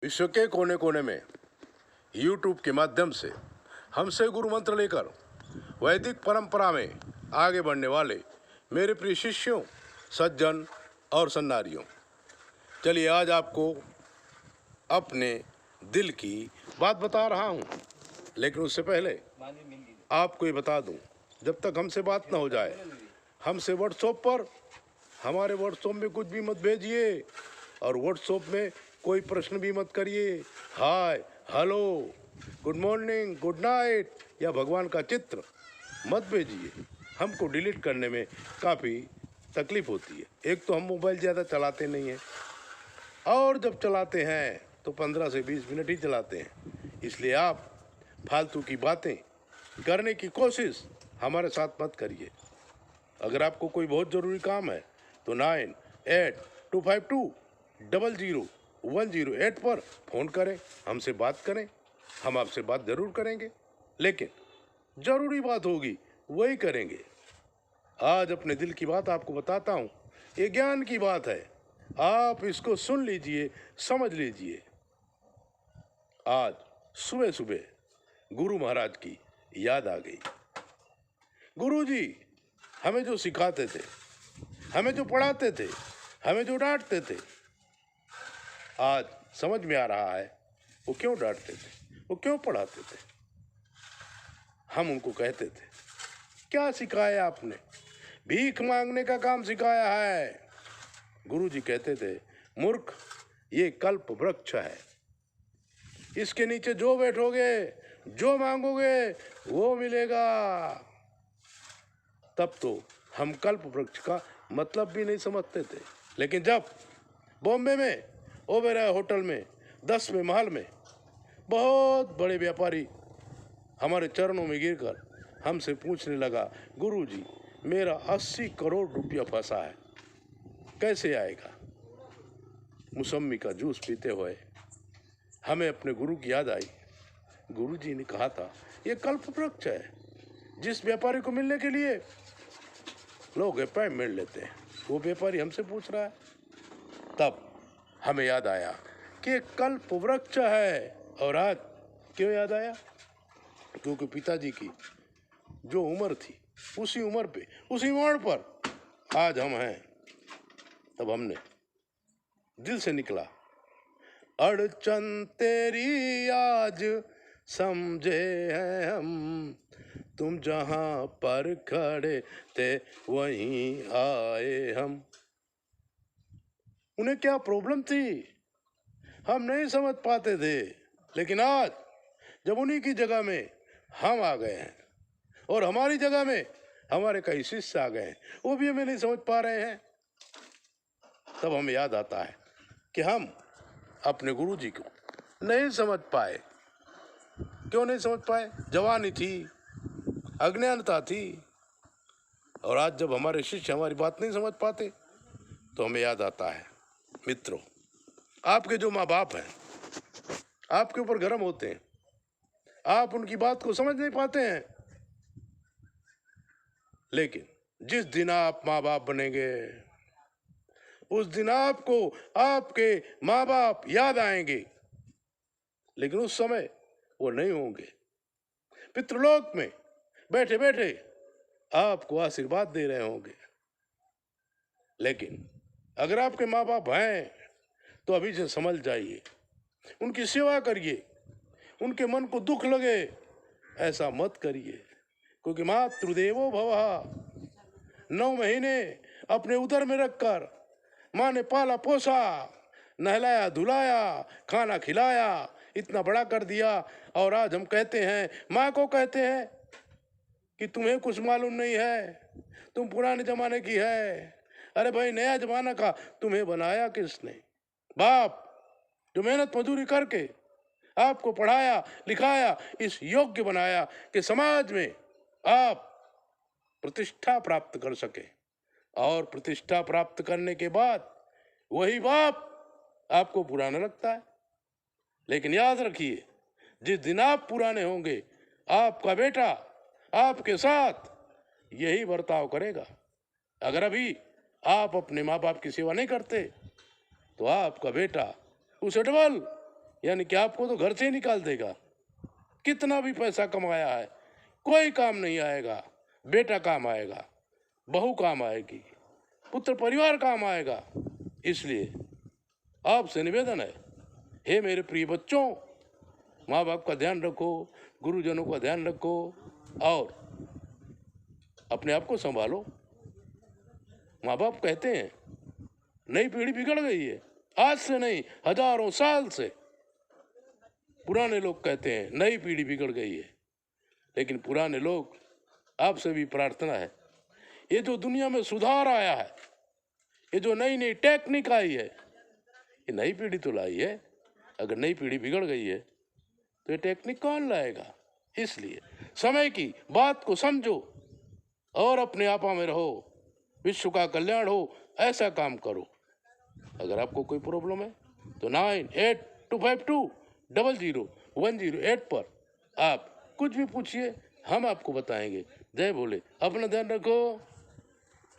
विश्व के कोने कोने में YouTube के माध्यम से हमसे गुरु मंत्र लेकर वैदिक परंपरा में आगे बढ़ने वाले मेरे प्रिय शिष्यों, सज्जन और सन्नारियों, चलिए आज आपको अपने दिल की बात बता रहा हूँ। लेकिन उससे पहले आपको ये बता दूँ, जब तक हमसे बात ना हो जाए, हमसे व्हाट्सएप पर हमारे व्हाट्सएप में कुछ भी मत भेजिए और व्हाट्सएप में कोई प्रश्न भी मत करिए। Hi, hello, good morning, good night या भगवान का चित्र मत भेजिए। हमको डिलीट करने में काफ़ी तकलीफ होती है। एक तो हम मोबाइल ज़्यादा चलाते नहीं हैं और जब चलाते हैं तो 15 से 20 मिनट ही चलाते हैं। इसलिए आप फालतू की बातें करने की कोशिश हमारे साथ मत करिए। अगर आपको कोई बहुत ज़रूरी काम है तो 9825200108 पर फ़ोन करें, हमसे बात करें। हम आपसे बात ज़रूर करेंगे, लेकिन ज़रूरी बात होगी वही करेंगे। आज अपने दिल की बात आपको बताता हूँ। ये ज्ञान की बात है, आप इसको सुन लीजिए, समझ लीजिए। आज सुबह सुबह गुरु महाराज की याद आ गई। गुरु जी हमें जो सिखाते थे, हमें जो पढ़ाते थे, हमें जो डांटते थे, आज समझ में आ रहा है वो क्यों डांटते थे, वो क्यों पढ़ाते थे। हम उनको कहते थे, क्या सिखाया आपने? भीख मांगने का काम सिखाया है। गुरु जी कहते थे, मूर्ख, ये कल्प वृक्ष है, इसके नीचे जो बैठोगे, जो मांगोगे वो मिलेगा। तब तो हम कल्प वृक्ष का मतलब भी नहीं समझते थे। लेकिन जब बॉम्बे में ओबेरॉय होटल में 10वें महल में बहुत बड़े व्यापारी हमारे चरणों में गिरकर हमसे पूछने लगा, गुरु जी मेरा 80 करोड़ रुपया फंसा है, कैसे आएगा? मौसम्मी का जूस पीते हुए हमें अपने गुरु की याद आई। गुरु जी ने कहा था, ये कल्प वृक्ष है, जिस व्यापारी को मिलने के लिए लोग अपॉइंटमेंट लेते हैं, वो व्यापारी हमसे पूछ रहा है। तब हमें याद आया कि कल्प वृक्ष है। और आज क्यों याद आया? क्योंकि पिताजी की जो उम्र थी, उसी उम्र पे, उसी मोड़ पर आज हम हैं। तब हमने दिल से निकला, अड़चन तेरी आज समझे हैं हम, तुम जहां पर खड़े थे वहीं आए हम। उन्हें क्या प्रॉब्लम थी हम नहीं समझ पाते थे, लेकिन आज जब उन्हीं की जगह में हम आ गए हैं और हमारी जगह में हमारे कई शिष्य आ गए हैं, वो भी हमें नहीं समझ पा रहे हैं, तब हमें याद आता है कि हम अपने गुरु जी को नहीं समझ पाए। क्यों नहीं समझ पाए? जवानी थी, अज्ञानता थी। और आज जब हमारे शिष्य हमारी बात नहीं समझ पाते तो हमें याद आता है, मित्रों, आपके जो माँ बाप हैं आपके ऊपर गर्म होते हैं, आप उनकी बात को समझ नहीं पाते हैं, लेकिन जिस दिन आप माँ बाप बनेंगे उस दिन आपको आपके माँ बाप याद आएंगे, लेकिन उस समय वो नहीं होंगे। पितृलोक में बैठे बैठे आपको आशीर्वाद दे रहे होंगे। लेकिन अगर आपके माँ बाप हैं तो अभी से समझ जाइए, उनकी सेवा करिए। उनके मन को दुख लगे ऐसा मत करिए, क्योंकि मातृदेवो भवः 9 महीने अपने उदर में रखकर माँ ने पाला पोसा, नहलाया धुलाया, खाना खिलाया, इतना बड़ा कर दिया। और आज हम कहते हैं, माँ को कहते हैं कि तुम्हें कुछ मालूम नहीं है, तुम पुराने जमाने की है। अरे भाई, नया जमाना का तुम्हें बनाया किसने? बाप जो मेहनत मजदूरी करके आपको पढ़ाया लिखाया, इस योग्य बनाया कि समाज में आप प्रतिष्ठा प्राप्त कर सके। और प्रतिष्ठा प्राप्त करने के बाद वही बाप आपको पुराना लगता है। लेकिन याद रखिए, जिस दिन आप पुराने होंगे, आपका बेटा आपके साथ यही बर्ताव करेगा। अगर अभी आप अपने माँ बाप की सेवा नहीं करते तो आपका बेटा उसे डबल यानी कि आपको तो घर से ही निकाल देगा। कितना भी पैसा कमाया है कोई काम नहीं आएगा। बेटा काम आएगा, बहू काम आएगी, पुत्र परिवार काम आएगा। इसलिए आपसे निवेदन है, हे मेरे प्रिय बच्चों, माँ बाप का ध्यान रखो, गुरुजनों का ध्यान रखो और अपने आप को संभालो। माँ बाप कहते हैं नई पीढ़ी बिगड़ गई है, आज से नहीं हजारों साल से पुराने लोग कहते हैं नई पीढ़ी बिगड़ गई है। लेकिन पुराने लोग, आपसे भी प्रार्थना है, ये जो दुनिया में सुधार आया है, ये जो नई नई टेक्निक आई है, ये नई पीढ़ी तो लाई है। अगर नई पीढ़ी बिगड़ गई है तो ये टेक्निक कौन लाएगा? इसलिए समय की बात को समझो और अपने आपा में रहो, विश्व का कल्याण हो ऐसा काम करो। अगर आपको कोई प्रॉब्लम है तो 9825200108 पर आप कुछ भी पूछिए, हम आपको बताएंगे। जय भोले, अपना ध्यान रखो।